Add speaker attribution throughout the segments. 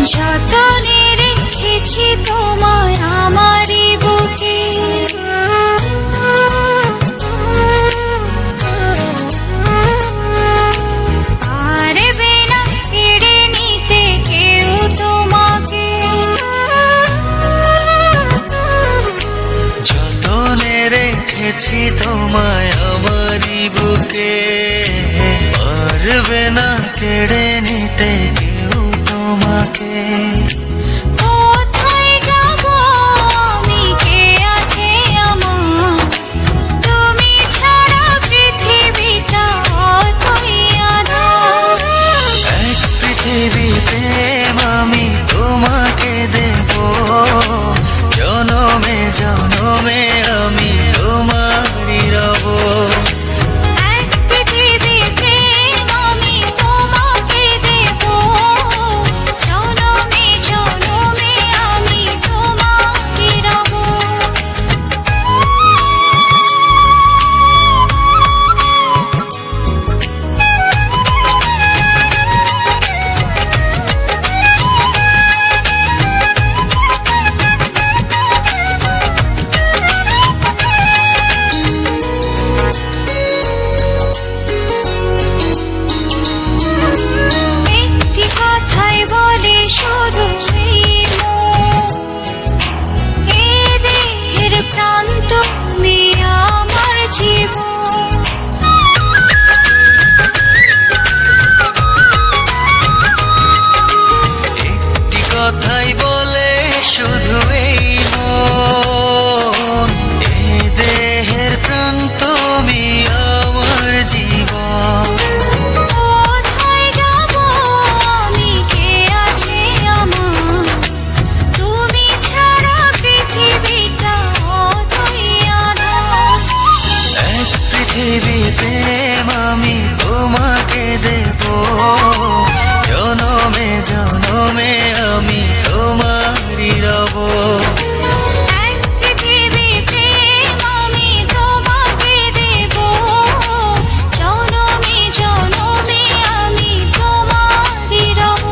Speaker 1: যতনে রেখেছি তোমায় আমারই বুকে, পারবে না কেড়ে নিতে কেউ তোমাকে।
Speaker 2: যতনে রেখেছি তোমায় আমারই বুকে, পারবে না কেড়ে নিতে কেউ তোমাকে।
Speaker 1: কোথায় যাব আমি, কে আছে আমার, তুমি ছাড়া পৃথিবীটা অতই আঁধার।
Speaker 2: এক পৃথিবী প্রেম আমি তোমাকে দেব, জনমে জনমে আমি তোমারই রব।
Speaker 1: এক পৃথিবী প্রেম আমি তোমাকে দেব, জনমে জনমে আমি তোমারই রব। একটি কথাই বলে শুধু এই মন, এ দেহের প্রাণ তুমি আমার জীবন।
Speaker 2: একটি কথাই বলে শুধু এই মন, এই দেহের প্রাণ তুমি আমার জীবন।
Speaker 1: কোথায় যাব আমি, কে আছে আমার, তুমি ছাড়া পৃথিবীটা অতই আঁধার।
Speaker 2: এক পৃথিবী প্রেম আমি তোমাকে দেব, জনমে জনমে আমি তোমারই রব।
Speaker 1: এক পৃথিবী প্রেম আমি তোমাকে দেব, জনমে জনমে আমি তোমারই রব।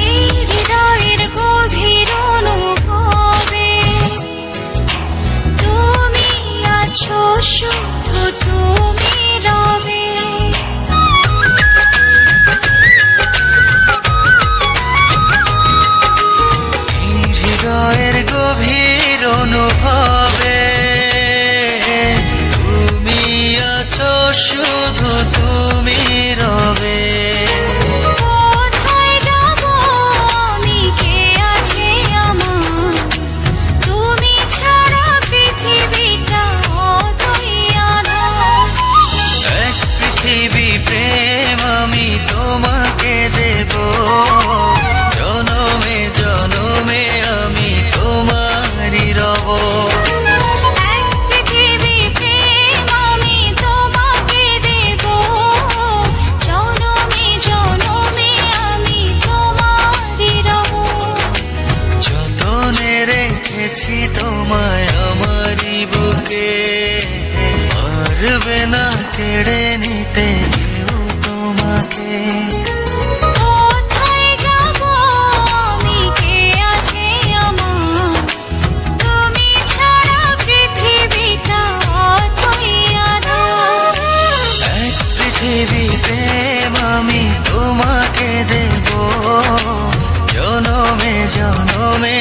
Speaker 1: এই হৃদয়ের গভীর অনুভবে তুমি আছো, শুধু তুমি রবে।
Speaker 2: এই হৃদয়ের গভীর অনুভবে তুমি আছো, শুধু তুমি রবে।
Speaker 1: কোথায় যাব আমি, কে আছে আমার, তুমি ছাড়া পৃথিবীটা অতই আঁধার।
Speaker 2: এক পৃথিবী প্রেম আমি তোমাকে দেব, জনমে জনমে আমি তোমারই রব।
Speaker 1: এক পৃথিবী প্রেম আমি তোমাকে দেব, জনমে জনমে আমি তোমারই রব।
Speaker 2: যতনে রেখেছি তোমায় আমারই বুকে, পারবে না কেড়ে নিতে কেউ তোমাকে।
Speaker 1: কোথায় যাব আমি, কে আছে আমার, তুমি ছাড়া পৃথিবীটা অতই আঁধার।
Speaker 2: এক পৃথিবী প্রেম আমি তোমাকে দেব, জনমে জনমে